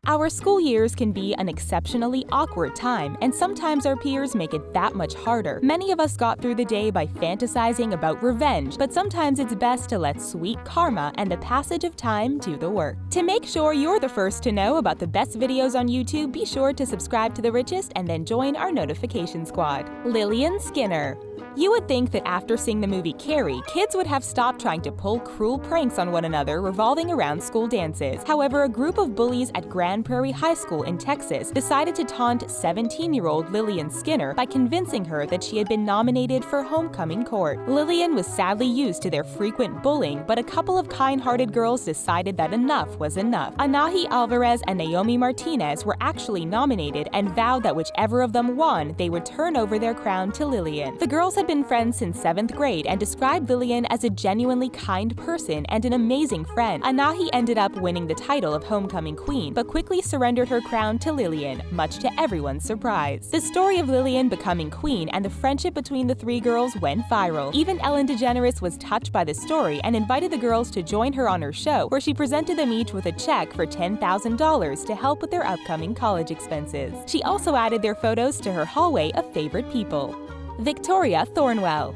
Our school years can be an exceptionally awkward time, and sometimes our peers make it that much harder. Many of us got through the day by fantasizing about revenge, but sometimes it's best to let sweet karma and the passage of time do the work. To make sure you're the first to know about the best videos on YouTube, be sure to subscribe to TheRichest and then join our notification squad. Lillian Skinner. You would think that after seeing the movie Carrie, kids would have stopped trying to pull cruel pranks on one another revolving around school dances. However, a group of bullies at Grand Prairie High School in Texas decided to taunt 17-year-old Lillian Skinner by convincing her that she had been nominated for homecoming court. Lillian was sadly used to their frequent bullying, but a couple of kind-hearted girls decided that enough was enough. Anahi Alvarez and Naomi Martinez were actually nominated and vowed that whichever of them won, they would turn over their crown to Lillian. The girls had been friends since 7th grade and described Lillian as a genuinely kind person and an amazing friend. Anahi ended up winning the title of homecoming queen, but quickly surrendered her crown to Lillian, much to everyone's surprise. The story of Lillian becoming queen and the friendship between the three girls went viral. Even Ellen DeGeneres was touched by the story and invited the girls to join her on her show, where she presented them each with a check for $10,000 to help with their upcoming college expenses. She also added their photos to her hallway of favorite people. Victoria Thornewell.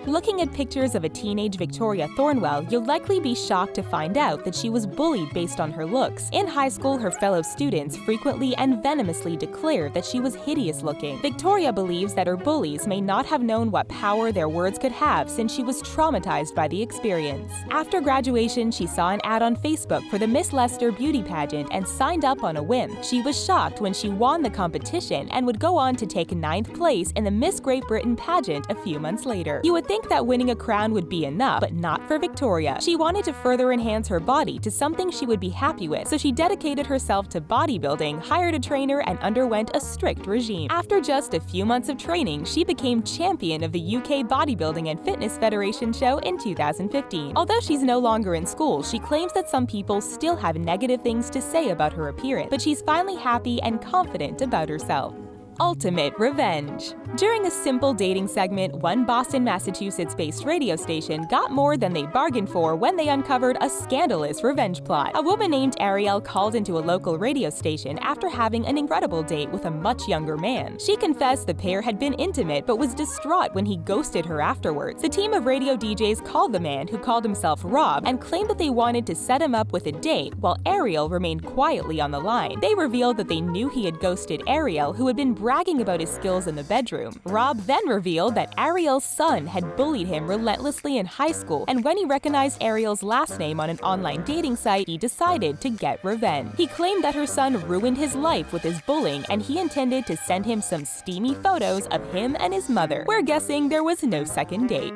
Looking at pictures of a teenage Victoria Thornewell, you'll likely be shocked to find out that she was bullied based on her looks. In high school, her fellow students frequently and venomously declared that she was hideous looking. Victoria believes that her bullies may not have known what power their words could have since she was traumatized by the experience. After graduation, she saw an ad on Facebook for the Miss Leicester beauty pageant and signed up on a whim. She was shocked when she won the competition and would go on to take 9th place in the Miss Great Britain pageant a few months later. You would think that winning a crown would be enough, but not for Victoria. She wanted to further enhance her body to something she would be happy with, so she dedicated herself to bodybuilding, hired a trainer, and underwent a strict regime. After just a few months of training, she became champion of the UK Bodybuilding and Fitness Federation show in 2015. Although she's no longer in school, she claims that some people still have negative things to say about her appearance, but she's finally happy and confident about herself. Ultimate revenge. During a simple dating segment, one Boston, Massachusetts-based radio station got more than they bargained for when they uncovered a scandalous revenge plot. A woman named Ariel called into a local radio station after having an incredible date with a much younger man. She confessed the pair had been intimate but was distraught when he ghosted her afterwards. The team of radio DJs called the man, who called himself Rob, and claimed that they wanted to set him up with a date, while Ariel remained quietly on the line. They revealed that they knew he had ghosted Ariel, who had been bragging about his skills in the bedroom. Rob then revealed that Ariel's son had bullied him relentlessly in high school, and when he recognized Ariel's last name on an online dating site, he decided to get revenge. He claimed that her son ruined his life with his bullying, and he intended to send him some steamy photos of him and his mother. We're guessing there was no second date.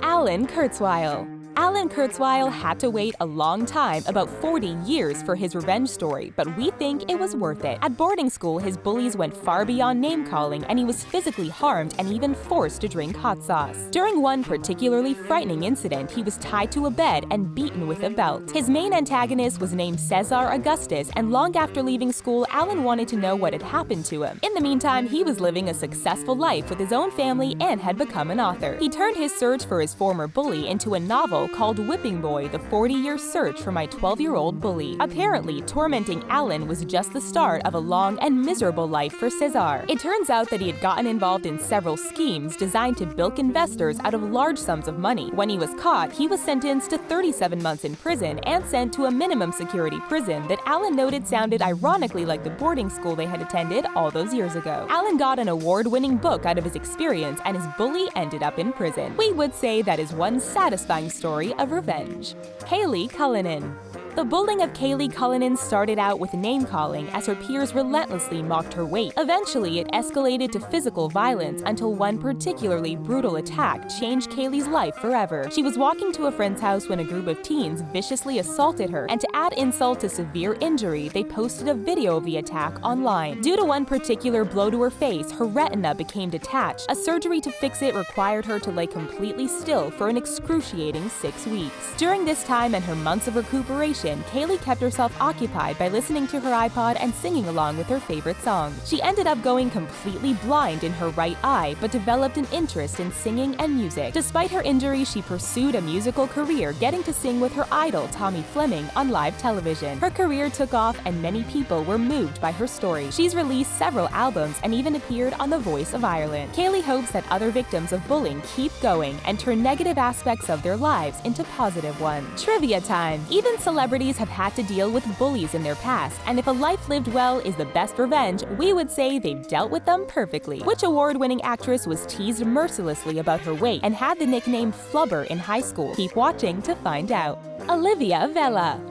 Allen Kurzweil. Allen Kurzweil had to wait a long time, about 40 years, for his revenge story, but we think it was worth it. At boarding school, his bullies went far beyond name-calling, and he was physically harmed and even forced to drink hot sauce. During one particularly frightening incident, he was tied to a bed and beaten with a belt. His main antagonist was named Cesar Augustus, and long after leaving school, Allen wanted to know what had happened to him. In the meantime, he was living a successful life with his own family and had become an author. He turned his search for his former bully into a novel called Whipping Boy: The 40-Year Search for My 12-Year-Old Bully. Apparently, tormenting Allen was just the start of a long and miserable life for Cesar. It turns out that he had gotten involved in several schemes designed to bilk investors out of large sums of money. When he was caught, he was sentenced to 37 months in prison and sent to a minimum security prison that Allen noted sounded ironically like the boarding school they had attended all those years ago. Allen got an award-winning book out of his experience, and his bully ended up in prison. We would say that is one satisfying story of revenge. Kayleigh Cullinan. The bullying of Kayleigh Cullinan started out with name-calling as her peers relentlessly mocked her weight. Eventually, it escalated to physical violence until one particularly brutal attack changed Kayleigh's life forever. She was walking to a friend's house when a group of teens viciously assaulted her, and to add insult to severe injury, they posted a video of the attack online. Due to one particular blow to her face, her retina became detached. A surgery to fix it required her to lay completely still for an excruciating 6 weeks. During this time and her months of recuperation, graduation, Kayleigh kept herself occupied by listening to her iPod and singing along with her favorite song. She ended up going completely blind in her right eye, but developed an interest in singing and music. Despite her injury, she pursued a musical career, getting to sing with her idol, Tommy Fleming, on live television. Her career took off and many people were moved by her story. She's released several albums and even appeared on The Voice of Ireland. Kayleigh hopes that other victims of bullying keep going and turn negative aspects of their lives into positive ones. Trivia time! Even celebrities have had to deal with bullies in their past, and if a life lived well is the best revenge, we would say they've dealt with them perfectly. Which award-winning actress was teased mercilessly about her weight and had the nickname Flubber in high school? Keep watching to find out. Olivia Vella.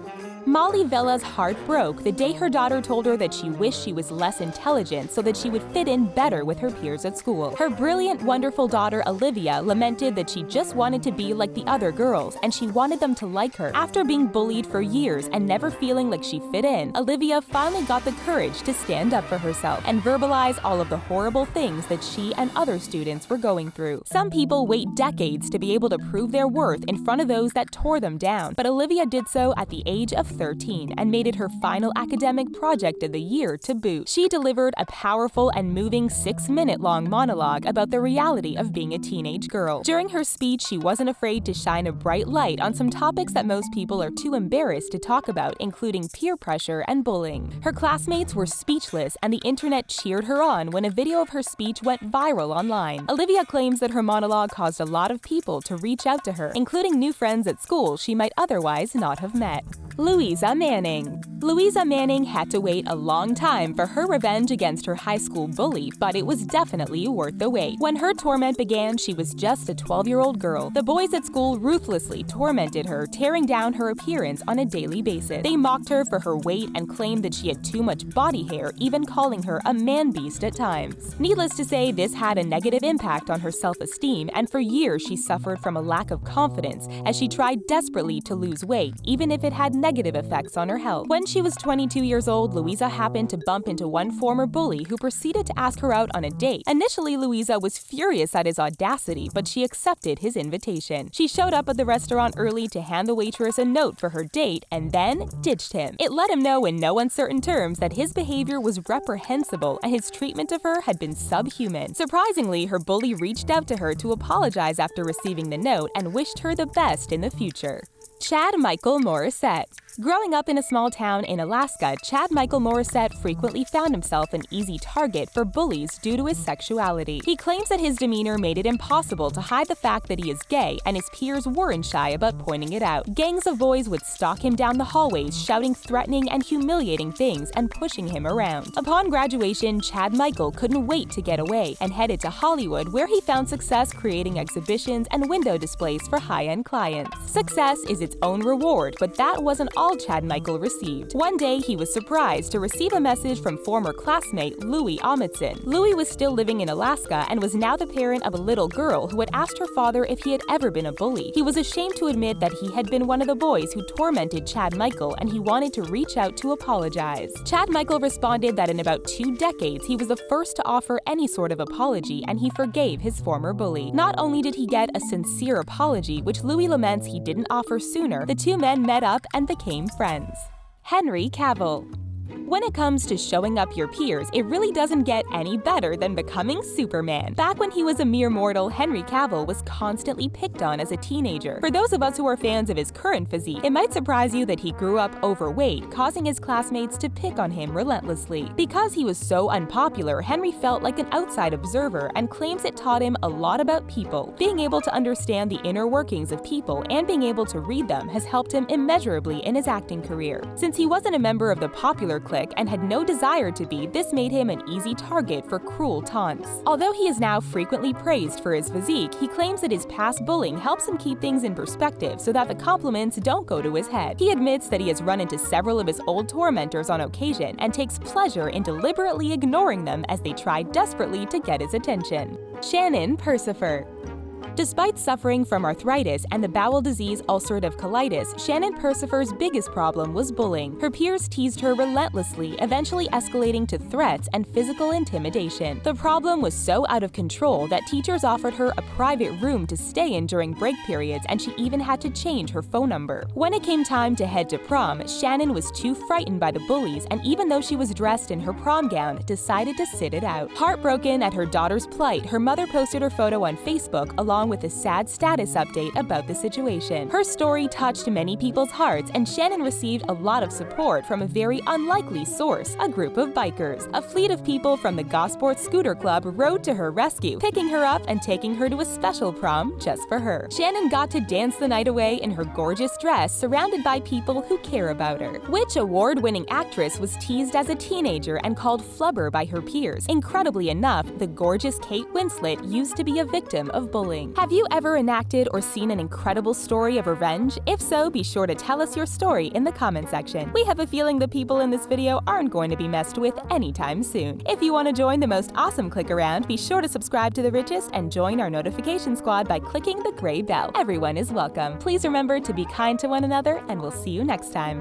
Molly Vella's heart broke the day her daughter told her that she wished she was less intelligent so that she would fit in better with her peers at school. Her brilliant, wonderful daughter Olivia lamented that she just wanted to be like the other girls and she wanted them to like her. After being bullied for years and never feeling like she fit in, Olivia finally got the courage to stand up for herself and verbalize all of the horrible things that she and other students were going through. Some people wait decades to be able to prove their worth in front of those that tore them down, but Olivia did so at the age of 13 and made it her final academic project of the year to boot. She delivered a powerful and moving 6-minute-long monologue about the reality of being a teenage girl. During her speech, she wasn't afraid to shine a bright light on some topics that most people are too embarrassed to talk about, including peer pressure and bullying. Her classmates were speechless and the internet cheered her on when a video of her speech went viral online. Olivia claims that her monologue caused a lot of people to reach out to her, including new friends at school she might otherwise not have met. Louisa Manning. Louisa Manning had to wait a long time for her revenge against her high school bully, but it was definitely worth the wait. When her torment began, she was just a 12-year-old girl. The boys at school ruthlessly tormented her, tearing down her appearance on a daily basis. They mocked her for her weight and claimed that she had too much body hair, even calling her a man-beast at times. Needless to say, this had a negative impact on her self-esteem, and for years she suffered from a lack of confidence as she tried desperately to lose weight, even if it had negative effects on her health. When she was 22 years old, Louisa happened to bump into one former bully who proceeded to ask her out on a date. Initially, Louisa was furious at his audacity, but she accepted his invitation. She showed up at the restaurant early to hand the waitress a note for her date and then ditched him. It let him know in no uncertain terms that his behavior was reprehensible and his treatment of her had been subhuman. Surprisingly, her bully reached out to her to apologize after receiving the note and wished her the best in the future. ChadMichael Morrisette. Growing up in a small town in Alaska, ChadMichael Morrisette frequently found himself an easy target for bullies due to his sexuality. He claims that his demeanor made it impossible to hide the fact that he is gay, and his peers weren't shy about pointing it out. Gangs of boys would stalk him down the hallways, shouting threatening and humiliating things and pushing him around. Upon graduation, ChadMichael couldn't wait to get away and headed to Hollywood, where he found success creating exhibitions and window displays for high-end clients. Success is its own reward, but that wasn't all ChadMichael received. One day, he was surprised to receive a message from former classmate Louis Amundsen. Louis was still living in Alaska and was now the parent of a little girl who had asked her father if he had ever been a bully. He was ashamed to admit that he had been one of the boys who tormented ChadMichael, and he wanted to reach out to apologize. ChadMichael responded that in about 2 decades, he was the first to offer any sort of apology, and he forgave his former bully. Not only did he get a sincere apology, which Louis laments he didn't offer sooner, the two men met up and became friends. Henry Cavill. When it comes to showing up your peers, it really doesn't get any better than becoming Superman. Back when he was a mere mortal, Henry Cavill was constantly picked on as a teenager. For those of us who are fans of his current physique, it might surprise you that he grew up overweight, causing his classmates to pick on him relentlessly. Because he was so unpopular, Henry felt like an outside observer and claims it taught him a lot about people. Being able to understand the inner workings of people and being able to read them has helped him immeasurably in his acting career. Since he wasn't a member of the popular clique and had no desire to be, this made him an easy target for cruel taunts. Although he is now frequently praised for his physique, he claims that his past bullying helps him keep things in perspective so that the compliments don't go to his head. He admits that he has run into several of his old tormentors on occasion and takes pleasure in deliberately ignoring them as they try desperately to get his attention. Shannon Purcifer. Despite suffering from arthritis and the bowel disease ulcerative colitis, Shannon Purcifer's biggest problem was bullying. Her peers teased her relentlessly, eventually escalating to threats and physical intimidation. The problem was so out of control that teachers offered her a private room to stay in during break periods, and she even had to change her phone number. When it came time to head to prom, Shannon was too frightened by the bullies, and even though she was dressed in her prom gown, decided to sit it out. Heartbroken at her daughter's plight, her mother posted her photo on Facebook along with a sad status update about the situation. Her story touched many people's hearts, and Shannon received a lot of support from a very unlikely source, a group of bikers. A fleet of people from the Gosport Scooter Club rode to her rescue, picking her up and taking her to a special prom just for her. Shannon got to dance the night away in her gorgeous dress, surrounded by people who care about her. Which award-winning actress was teased as a teenager and called flubber by her peers? Incredibly enough, the gorgeous Kate Winslet used to be a victim of bullying. Have you ever enacted or seen an incredible story of revenge? If so, be sure to tell us your story in the comment section. We have a feeling the people in this video aren't going to be messed with anytime soon. If you want to join the most awesome click around, be sure to subscribe to The Richest and join our notification squad by clicking the gray bell. Everyone is welcome. Please remember to be kind to one another, and we'll see you next time.